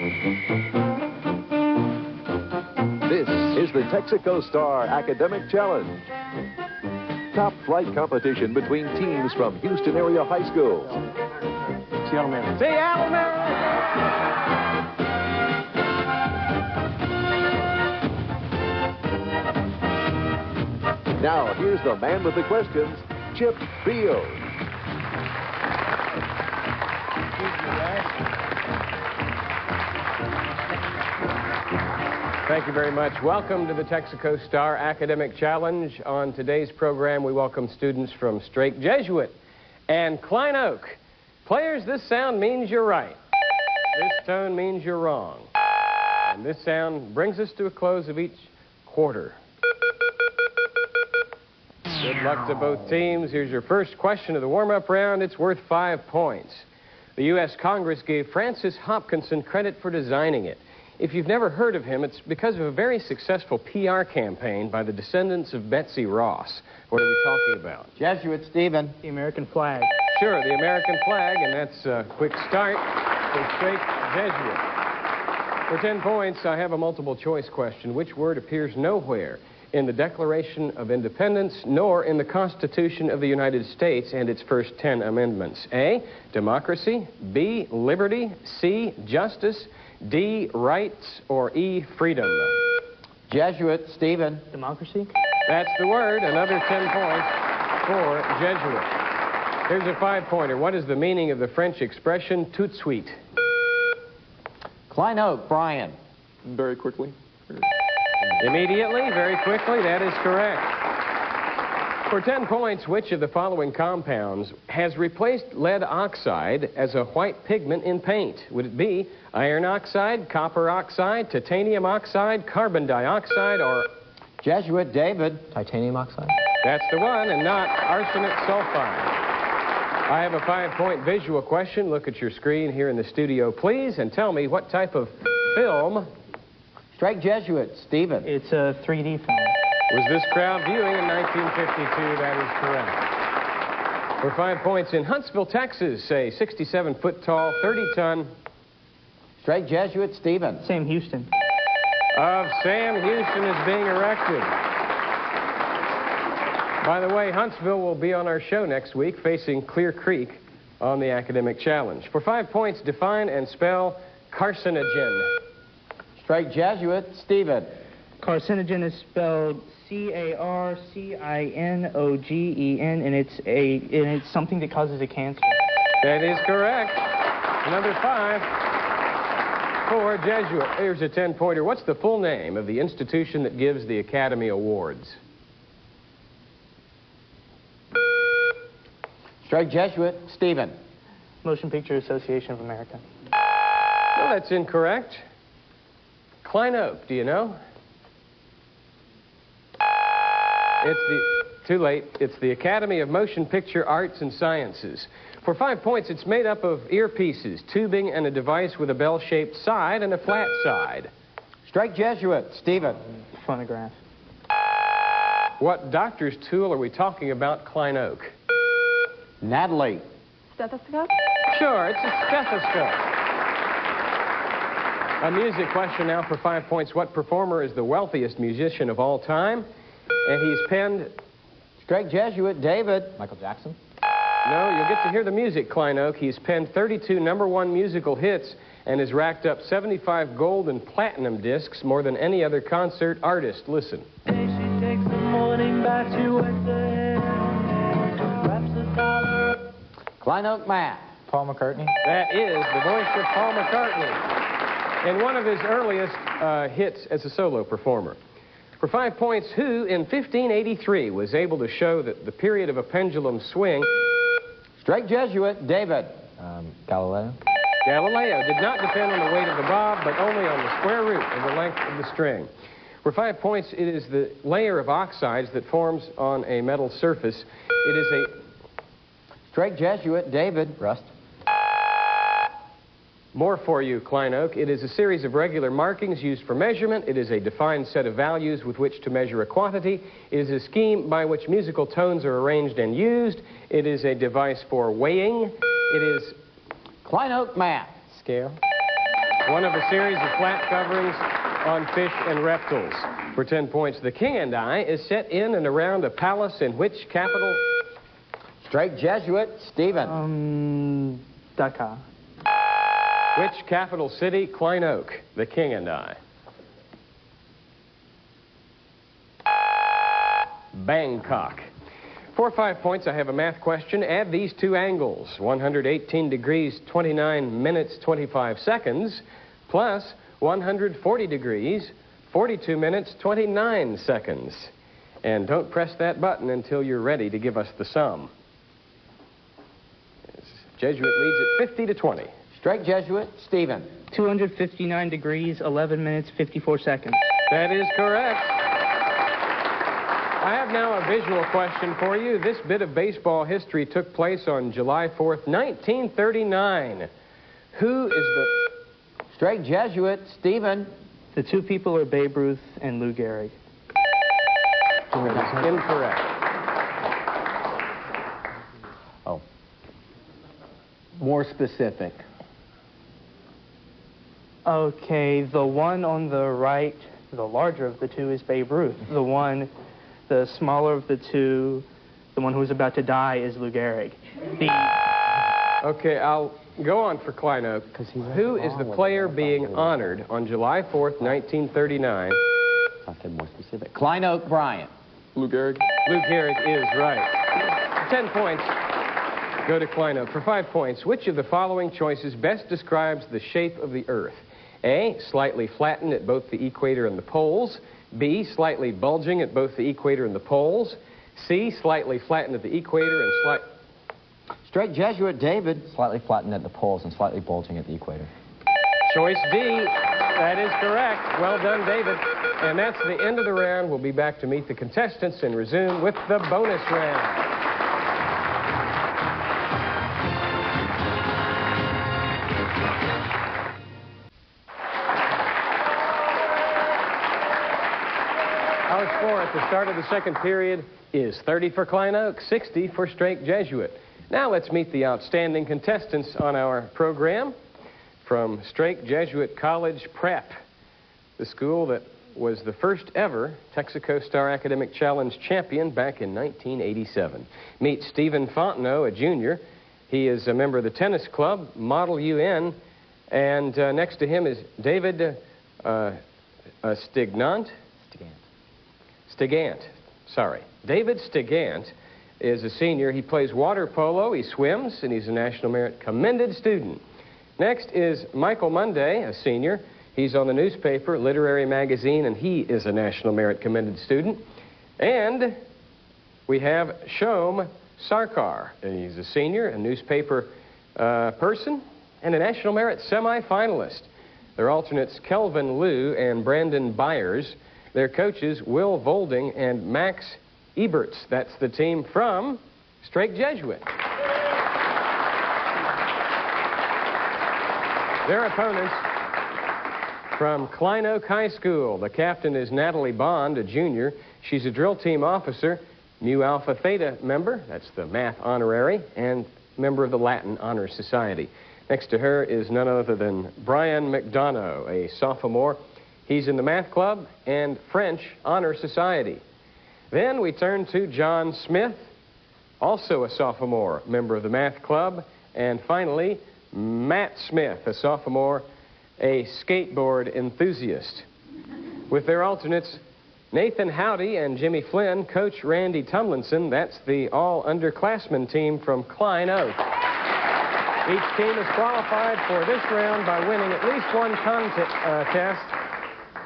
This is the Texaco Star Academic Challenge. Top flight competition between teams from Houston-area high schools. Seattle, Maryland. Seattle, Maryland! Now, here's the man with the questions, Chip Beal. Thank you very much. Welcome to the Texaco Star Academic Challenge. On today's program, we welcome students from Strake Jesuit and Klein. Players, this sound means you're right. This tone means you're wrong. And this sound brings us to a close of each quarter. Good luck to both teams. Here's your first question of the warm-up round. It's worth 5 points. The U.S. Congress gave Francis Hopkinson credit for designing it. If you've never heard of him, it's because of a very successful PR campaign by the descendants of Betsy Ross. What are we talking about? Jesuit, Stephen. The American flag. Sure, the American flag, and that's a quick start for Strake Jesuit. For 10 points, I have a multiple choice question. Which word appears nowhere in the Declaration of Independence nor in the Constitution of the United States and its first 10 amendments? A, democracy, B, liberty, C, justice, D, rights, or E, freedom? Jesuit, Stephen. Democracy. That's the word. Another 10 points for Jesuit. Here's a 5-pointer. What is the meaning of the French expression tout de suite? Klein, Brian. Very quickly. Immediately, very quickly, that is correct. For 10 points, which of the following compounds has replaced lead oxide as a white pigment in paint? Would it be iron oxide, copper oxide, titanium oxide, carbon dioxide, or... Jesuit, David. Titanium oxide. That's the one, and not arsenic sulfide. I have a 5-point visual question. Look at your screen here in the studio, please, and tell me what type of film... Strike Jesuit, Stephen. It's a 3D film. Was this crowd viewing in 1952? That is correct. For 5 points, in Huntsville, Texas, a 67-foot-tall, 30-ton... Strike Jesuit, Stephen. Sam Houston. Of Sam Houston is being erected. By the way, Huntsville will be on our show next week, facing Clear Creek on the Academic Challenge. For 5 points, define and spell carcinogen. Strike Jesuit, Stephen. Carcinogen is spelled C-A-R-C-I-N-O-G-E-N, and it's something that causes a cancer. That is correct. Another 5 for Jesuit. Here's a 10-pointer. What's the full name of the institution that gives the Academy Awards? Strike Jesuit, Stephen. Motion Picture Association of America. No, that's incorrect. Klein, do you know? Too late. It's the Academy of Motion Picture Arts and Sciences. For 5 points, it's made up of earpieces, tubing, and a device with a bell-shaped side and a flat side. Strike Jesuit, Stephen. Phonograph. What doctor's tool are we talking about, Klein? Natalie. Stethoscope? Sure, it's a stethoscope. A music question now for 5 points. What performer is the wealthiest musician of all time? And he's penned... Strike Jesuit, David. Michael Jackson. No, you'll get to hear the music, Klein. He's penned 32 #1 musical hits and has racked up 75 gold and platinum discs, more than any other concert artist. Listen. She takes the morning back to wraps the collar. Klein, Matt. Paul McCartney. That is the voice of Paul McCartney in one of his earliest hits as a solo performer. For 5 points, who in 1583 was able to show that the period of a pendulum swing... Strike Jesuit, David. Galileo. Galileo did not depend on the weight of the bob, but only on the square root of the length of the string. For 5 points, it is the layer of oxides that forms on a metal surface. It is a... Strike Jesuit, David. Rust. More for you, Klein. It is a series of regular markings used for measurement. It is a defined set of values with which to measure a quantity. It is a scheme by which musical tones are arranged and used. It is a device for weighing. It is... Klein, Matt. Scale. one of a series of flat coverings on fish and reptiles. For 10 points, The King and I is set in and around a palace in which capital? Strake Jesuit, Stephen. Dhaka. Which capital city? Klein Oak, The King and I. Bangkok. For 5 points, I have a math question. Add these two angles, 118 degrees, 29 minutes, 25 seconds, plus 140 degrees, 42 minutes, 29 seconds. And don't press that button until you're ready to give us the sum. Jesuit leads at 50 to 20. Strake Jesuit, Stephen. 259 degrees, 11 minutes, 54 seconds. That is correct. I have now a visual question for you. This bit of baseball history took place on July 4th, 1939. Who is the... Strake Jesuit, Stephen. The two people are Babe Ruth and Lou Gehrig. Incorrect. Oh. More specific. Okay, the one on the right, the larger of the two, is Babe Ruth. The smaller of the two, the one who was about to die, is Lou Gehrig. Okay, I'll go on for Klein Oak. Who is the player being honored on July 4th, 1939? Something more specific. Klein Oak, Bryant. Lou Gehrig. Lou Gehrig is right. 10 points. Go to Klein Oak. For 5 points, which of the following choices best describes the shape of the Earth? A, slightly flattened at both the equator and the poles. B, slightly bulging at both the equator and the poles. C, slightly flattened at the equator and Strake Jesuit, David. Slightly flattened at the poles and slightly bulging at the equator. Choice D. That is correct. Well done, David. And that's the end of the round. We'll be back to meet the contestants and resume with the bonus round. Our score at the start of the second period is 30 for Klein Oak, 60 for Strake Jesuit. Now let's meet the outstanding contestants on our program from Strake Jesuit College Prep, the school that was the first ever Texaco Star Academic Challenge champion back in 1987. Meet Stephen Fontenot, a junior. He is a member of the tennis club, Model UN, and next to him is David David Stigant is a senior. He plays water polo, he swims, and he's a National Merit Commended student. Next is Michael Monday, a senior. He's on the newspaper, Literary Magazine, and he is a National Merit Commended student. And we have Shom Sarkar, and he's a senior, a newspaper person, and a National Merit semi-finalist. Their alternates, Kelvin Liu and Brandon Byers. Their coaches, Will Volding and Max Eberts. That's the team from Strake Jesuit. Their opponents from Klein Oak High School. The captain is Natalie Bond, a junior. She's a drill team officer, Mu Alpha Theta member, that's the math honorary, and member of the Latin Honor Society. Next to her is none other than Brian McDonough, a sophomore. He's in the Math Club and French Honor Society. Then we turn to John Smith, also a sophomore, member of the Math Club. And finally, Matt Smith, a sophomore, a skateboard enthusiast. With their alternates, Nathan Howdy and Jimmy Flynn, Coach Randy Tumlinson. That's the all-underclassmen team from Klein Oak. Each team is qualified for this round by winning at least one contest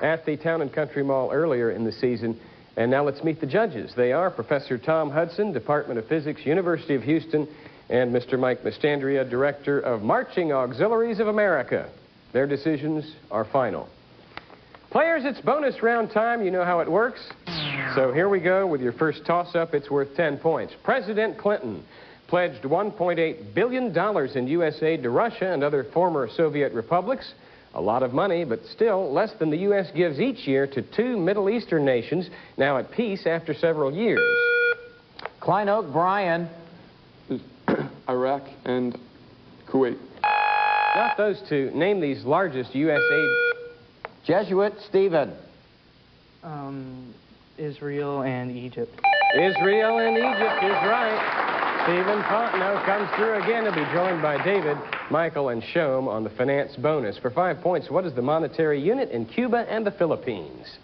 at the Town and Country Mall earlier in the season. And now let's meet the judges. They are Professor Tom Hudson, Department of Physics, University of Houston, and Mr. Mike Mastandria, Director of Marching Auxiliaries of America. Their decisions are final. Players, it's bonus round time. You know how it works. So here we go with your first toss-up. It's worth 10 points. President Clinton pledged $1.8 billion in U.S. aid to Russia and other former Soviet republics. A lot of money, but still less than the U.S. gives each year to two Middle Eastern nations now at peace after several years. Klein Oak, Brian. Iraq and Kuwait. Not those two. Name these largest U.S. aid. Jesuit, Stephen. Israel and Egypt. Israel and Egypt is right. Stephen Fontenot comes through again. He'll be joined by David, Michael, and Shom on the finance bonus. For 5 points, what is the monetary unit in Cuba and the Philippines?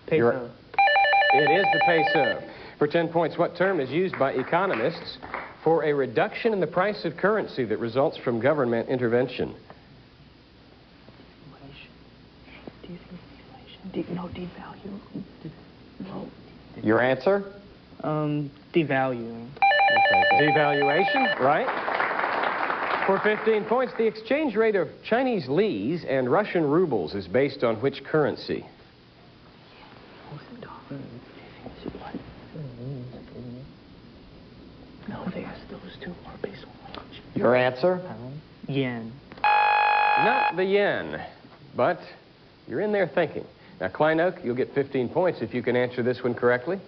Peso. It is the peso. For 10 points, what term is used by economists for a reduction in the price of currency that results from government intervention? Do you think deflation? No, devalue. No. Your answer? Devaluing. Devaluation, right? For 15 points, the exchange rate of Chinese lees and Russian rubles is based on which currency? No, there's those two are based on. Your answer? Yen. Not the yen, but you're in there thinking. Now, Klein Oak, you'll get 15 points if you can answer this one correctly.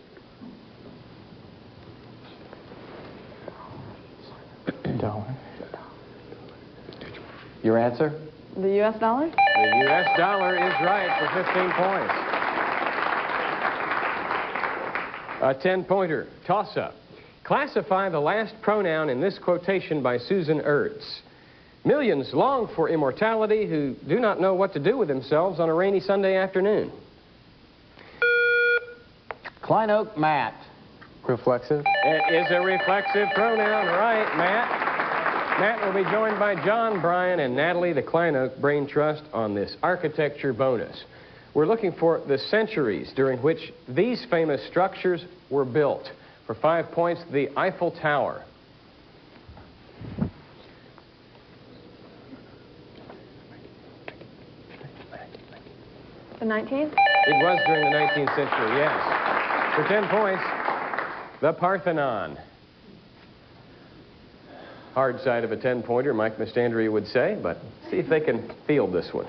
Dollar. Your answer? The U.S. dollar? The U.S. dollar is right for 15 points. A 10-pointer, toss-up. Classify the last pronoun in this quotation by Susan Ertz. Millions long for immortality who do not know what to do with themselves on a rainy Sunday afternoon. Klein Oak, Matt. Reflexive. It is a reflexive pronoun, right, Matt? Matt will be joined by John, Brian, and Natalie, the Klein Oak Brain Trust, on this architecture bonus. We're looking for the centuries during which these famous structures were built. For 5 points, the Eiffel Tower. The 19th? It was during the 19th century, yes. For 10 points, the Parthenon. Hard side of a 10-pointer, Mike Mastandria would say, but see if they can field this one.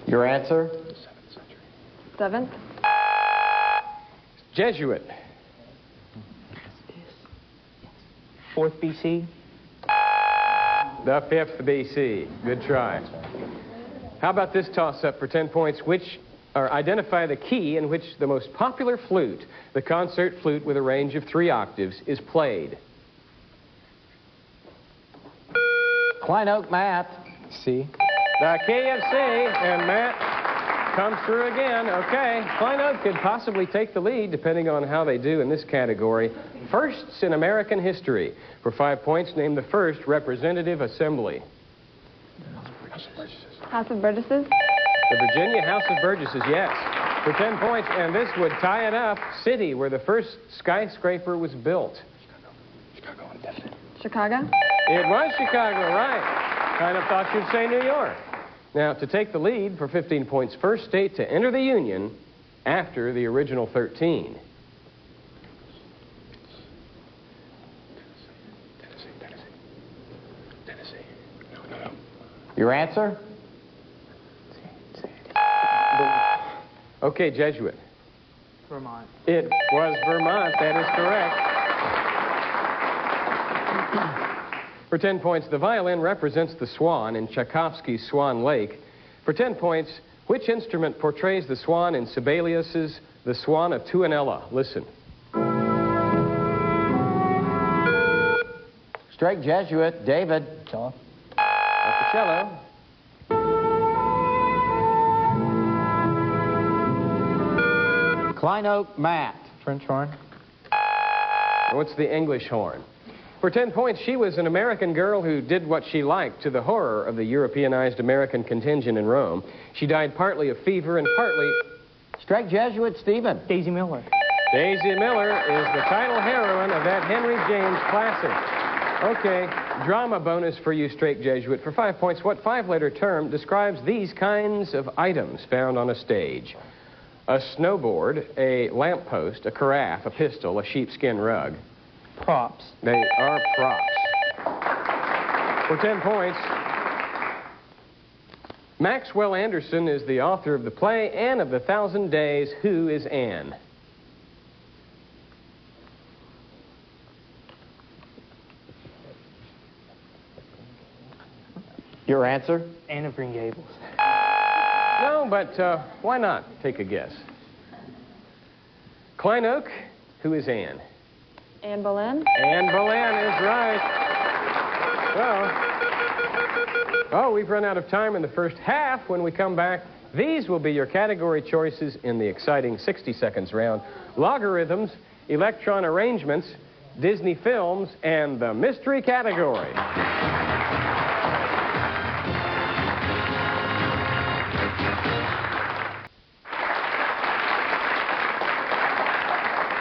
Your answer? 7th? Jesuit. 4th BC. The 5th BC. Good try. How about this toss-up for 10 points? Identify the key in which the most popular flute, the concert flute with a range of 3 octaves, is played. Klein Oak, Matt. C. The key of C, and Matt comes through again. Okay, Klein Oak could possibly take the lead depending on how they do in this category. Firsts in American history. For 5 points, name the first representative assembly. House of Burgesses? The Virginia House of Burgesses, yes. For 10 points, and this would tie it up. City where the first skyscraper was built. Chicago? It was Chicago, right. Kind of thought you'd say New York. Now, to take the lead for 15 points, first state to enter the Union after the original 13. Tennessee. No. Your answer? Okay, Jesuit. Vermont. It was Vermont. That is correct. For 10 points, the violin represents the swan in Tchaikovsky's Swan Lake. For 10 points, which instrument portrays the swan in Sibelius's The Swan of Tuonela? Listen. Strake Jesuit, David. Cello. That's the cello. Klein Oak, Matt. French horn. What's the English horn? For 10 points, she was an American girl who did what she liked to the horror of the Europeanized American contingent in Rome. She died partly of fever and partly... Strake Jesuit, Stephen. Daisy Miller. Daisy Miller is the title heroine of that Henry James classic. Okay, drama bonus for you, Strake Jesuit. For 5 points, what 5-letter term describes these kinds of items found on a stage? A snowboard, a lamppost, a carafe, a pistol, a sheepskin rug. Props. They are props. For 10 points, Maxwell Anderson is the author of the play Anne of the Thousand Days. Who is Anne? Your answer? Anne of Green Gables. No, but why not take a guess? Klein Oak, who is Anne? Anne Boleyn. Anne Boleyn is right. Well, we've run out of time in the first half. When we come back, these will be your category choices in the exciting 60 seconds round. Logarithms, electron arrangements, Disney films, and the mystery category.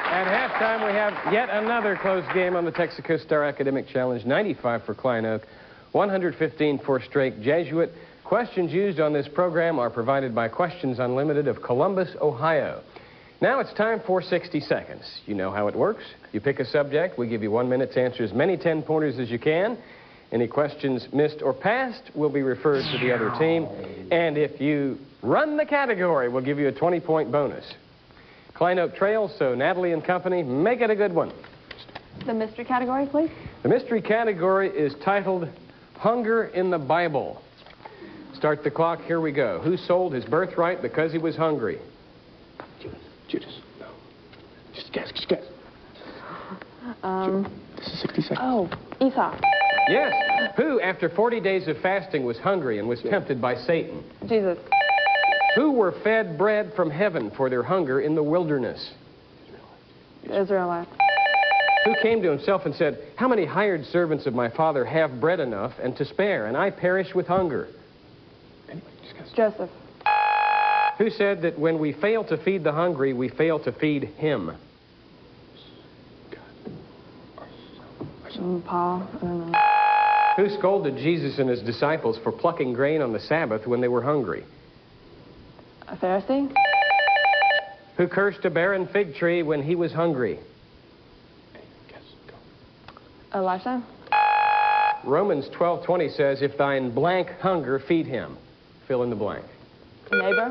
At halftime, we have yet another close game on the Texaco Star Academic Challenge. 95 for Klein Oak, 115 for Strake Jesuit. Questions used on this program are provided by Questions Unlimited of Columbus, Ohio. Now it's time for 60 seconds. You know how it works. You pick a subject. We give you 1 minute to answer as many 10-pointers as you can. Any questions missed or passed will be referred to the other team. And if you run the category, we'll give you a 20-point bonus. Klein Oak trails, so Natalie and company, make it a good one. The mystery category, please. The mystery category is titled Hunger in the Bible. Start the clock. Here we go. Who sold his birthright because he was hungry? Judas. No. Just guess. This is 60 seconds. Oh, Esau. Yes. Who, after 40 days of fasting, was hungry and was tempted by Satan? Jesus. Who were fed bread from heaven for their hunger in the wilderness? The Israelites. Who came to himself and said, "How many hired servants of my father have bread enough and to spare, and I perish with hunger?" Joseph. Who said that when we fail to feed the hungry, we fail to feed him? Paul. I don't know. Who scolded Jesus and his disciples for plucking grain on the Sabbath when they were hungry? A Pharisee. Who cursed a barren fig tree when he was hungry? Elisha. Romans 12:20 says, "If thine blank hunger, feed him." Fill in the blank. Neighbor.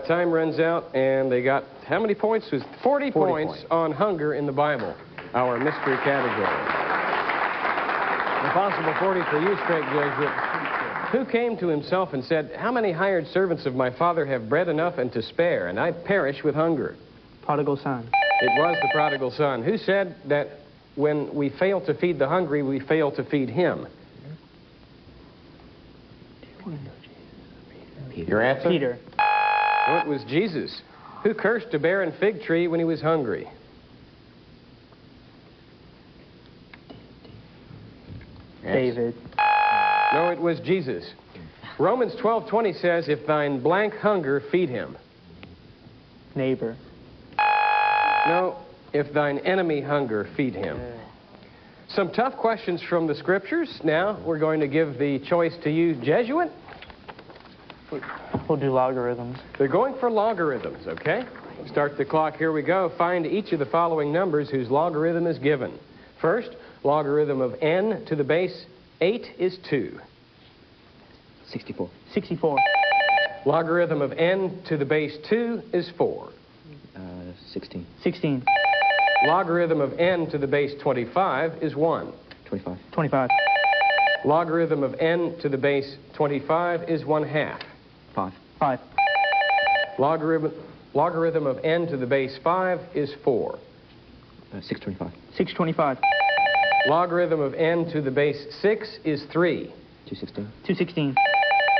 Time runs out, and they got how many points? It was 40 points on hunger in the Bible, our mystery category. A possible 40 for you, Strake Jesuit. Who came to himself and said, "How many hired servants of my father have bread enough and to spare, and I perish with hunger?" Prodigal son. It was the prodigal son. Who said that when we fail to feed the hungry, we fail to feed him? Your answer? Peter. Well, it was Jesus. Who cursed a barren fig tree when he was hungry? David. No, it was Jesus. Romans 12:20 says, "If thine blank hunger, feed him." Neighbor. No, if thine enemy hunger, feed him. Some tough questions from the scriptures. Now we're going to give the choice to you, Jesuit. We'll do logarithms. They're going for logarithms, okay? Start the clock. Here we go. Find each of the following numbers whose logarithm is given. First, logarithm of n to the base 8 is 2. 64. 64. Logarithm of n to the base 2 is 4. 16. 16. Logarithm of n to the base 25 is 1. 25. 25. Logarithm of n to the base 25 is 1/2. 5. 5. Logarithm of n to the base 5 is 4. 625. 625. Logarithm of n to the base 6 is 3. 216. 216.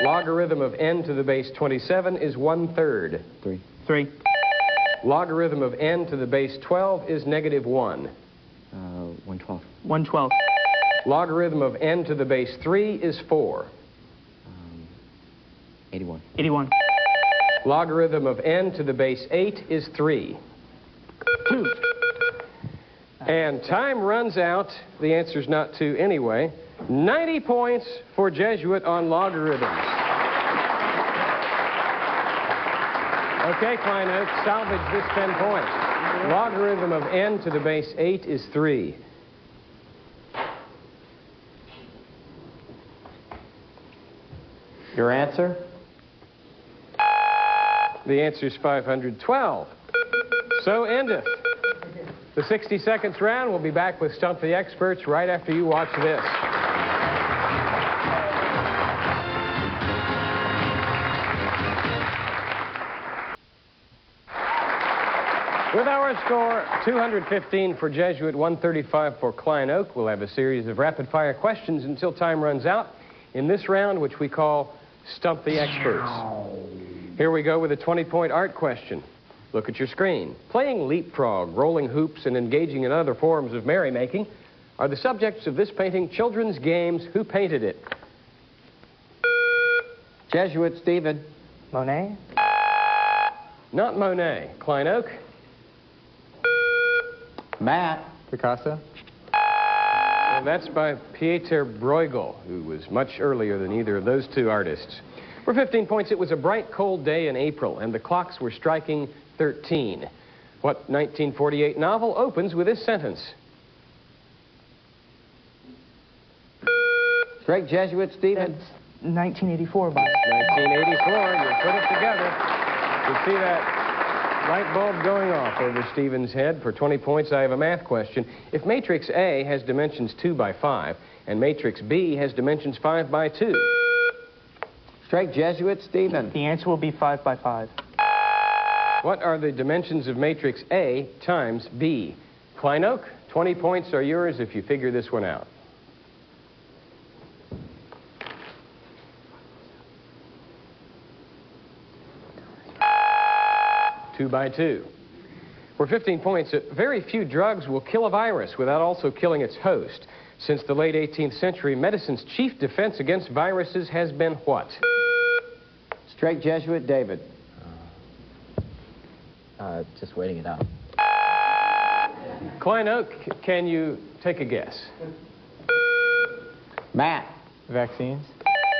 Logarithm of n to the base 27 is 1/3. 3. 3. Logarithm of n to the base 12 is -1. 112. 112. Logarithm of n to the base 3 is 4. 81. 81. Logarithm of n to the base 8 is 3. 2. And time runs out. The answer's not 2 anyway. 90 points for Jesuit on logarithms. Okay, Klein Oak, salvage this 10 points. Logarithm of n to the base 8 is 3. Your answer? The answer is 512. So endeth the 60 seconds round. We'll be back with Stump the Experts right after you watch this. With our score, 215 for Jesuit, 135 for Klein Oak, we'll have a series of rapid-fire questions until time runs out in this round, which we call Stump the Experts. Here we go with a 20-point art question. Look at your screen. Playing leapfrog, rolling hoops, and engaging in other forms of merrymaking are the subjects of this painting. Children's games. Who painted it? Jesuit, Stephen. Monet? Not Monet. Klein Oak? Matt. Picasso? Well, that's by Pieter Bruegel, who was much earlier than either of those two artists. For 15 points, it was a bright, cold day in April, and the clocks were striking 13. What 1948 novel opens with this sentence? Strake Jesuit, Stephen. That's 1984 by... 1984. You put it together. You see that light bulb going off over Stephen's head. For 20 points, I have a math question. If matrix A has dimensions 2 by 5, and matrix B has dimensions 5 by 2... Strake Jesuit, Stephen. The answer will be 5 by 5. What are the dimensions of matrix A times B? Klein Oak, 20 points are yours if you figure this one out. Two by 2. For 15 points, very few drugs will kill a virus without also killing its host. Since the late 18th century, medicine's chief defense against viruses has been what? Strake Jesuit, David. Just waiting it out. Klein Oak, can you take a guess? Matt. Vaccines?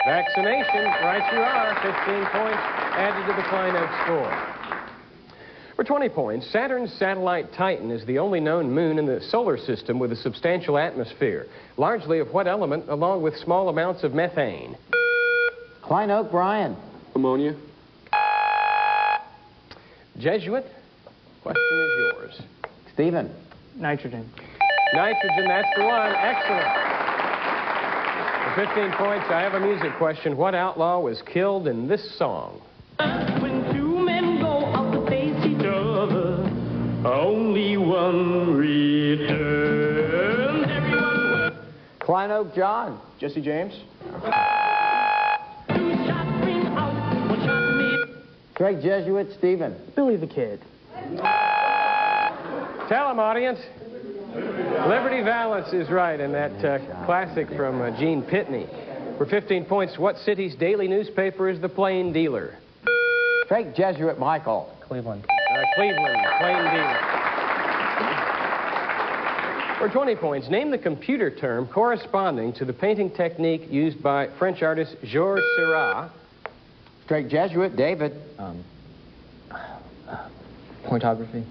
Vaccination, right you are. 15 points added to the Klein Oak score. For 20 points, Saturn's satellite Titan is the only known moon in the solar system with a substantial atmosphere, largely of what element, along with small amounts of methane? Klein Oak, Brian. Ammonia. Jesuit, question is yours. Stephen. Nitrogen. Nitrogen, that's the one. Excellent. For 15 points, I have a music question. What outlaw was killed in this song? When two men go out to face each other, only one returns. Everyone Klein Oak, John. Jesse James. two shots ring out, one shot made. Strake Jesuit, Stephen. Billy the Kid. Tell him, audience. Liberty Valance is right in that classic from Gene Pitney. For 15 points, what city's daily newspaper is the Plain Dealer? Strake Jesuit, Michael. Cleveland. Cleveland, Plain Dealer. For 20 points, name the computer term corresponding to the painting technique used by French artist Georges Seurat. Strake Jesuit, David. Pointography?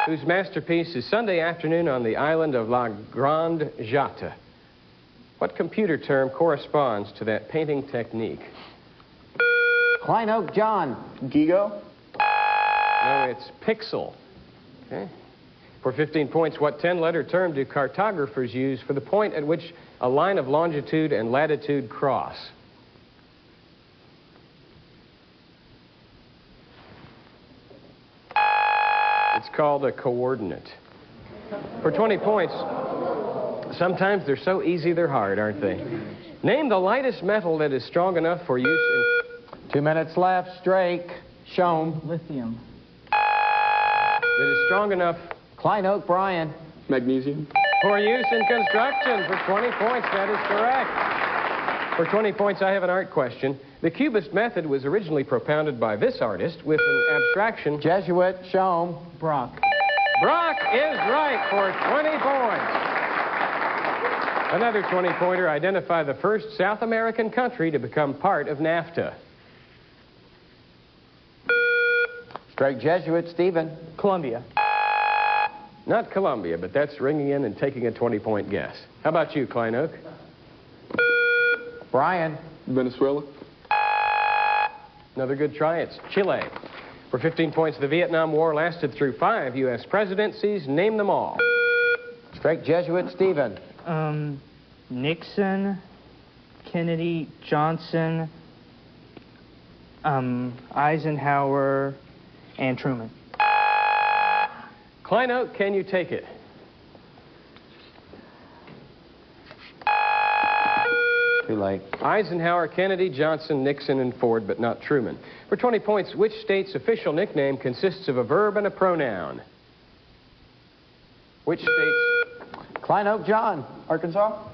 Whose masterpiece is Sunday Afternoon on the island of La Grande Jatte. What computer term corresponds to that painting technique? Klein Oak, John. Gigo. No, it's pixel. Okay. For 15 points, what 10-letter term do cartographers use for the point at which a line of longitude and latitude cross? It's called a coordinate. For 20 points, sometimes they're so easy they're hard, aren't they? Name the lightest metal that is strong enough for use in... 2 minutes left. Strake. Shome. Lithium. that is strong enough... Klein Oak, Brian. Magnesium. For use in construction. For 20 points, that is correct. For 20 points, I have an art question. The Cubist method was originally propounded by this artist with an abstraction... Jesuit, Shome. Brock. Brock is right for 20 points. Another 20-pointer. Identify the first South American country to become part of NAFTA. Strake Jesuit, Stephen. Columbia. Not Colombia, but that's ringing in and taking a 20-point guess. How about you, Klein Oak? Brian. Venezuela. Another good try. It's Chile. For 15 points, the Vietnam War lasted through 5 U.S. presidencies. Name them all. Strake Jesuit, Stephen. Nixon, Kennedy, Johnson, Eisenhower, and Truman. Klein, can you take it? Too late. Eisenhower, Kennedy, Johnson, Nixon, and Ford, but not Truman. For 20 points, which state's official nickname consists of a verb and a pronoun? Which state's... Klein Oak John, Arkansas.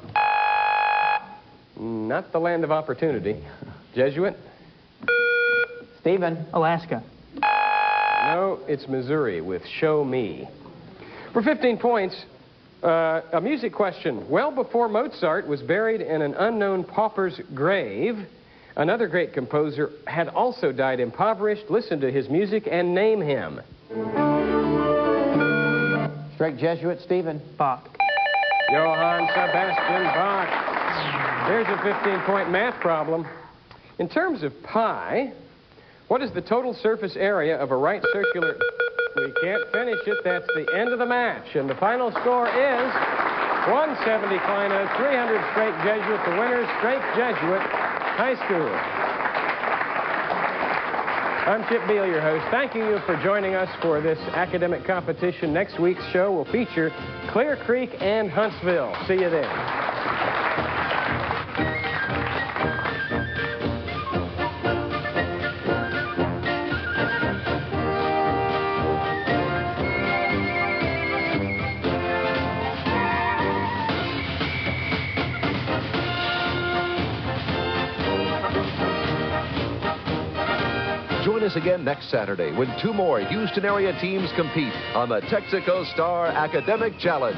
Not the land of opportunity. Jesuit? Stephen. Alaska. No, it's Missouri with Show Me. For 15 points, a music question. Well before Mozart was buried in an unknown pauper's grave, another great composer had also died impoverished. Listen to his music and name him. Strake Jesuit, Stephen. Bach. Johann Sebastian Bach. Here's a 15-point math problem. In terms of pi, what is the total surface area of a right circular... We can't finish it. That's the end of the match. And the final score is 170 Klein, 300 Strake Jesuit. The winners, Strake Jesuit High School. I'm Chip Beal, your host, thanking you for joining us for this academic competition. Next week's show will feature Clear Creek and Huntsville. See you then. Join us again next Saturday when 2 more Houston-area teams compete on the Texaco Star Academic Challenge.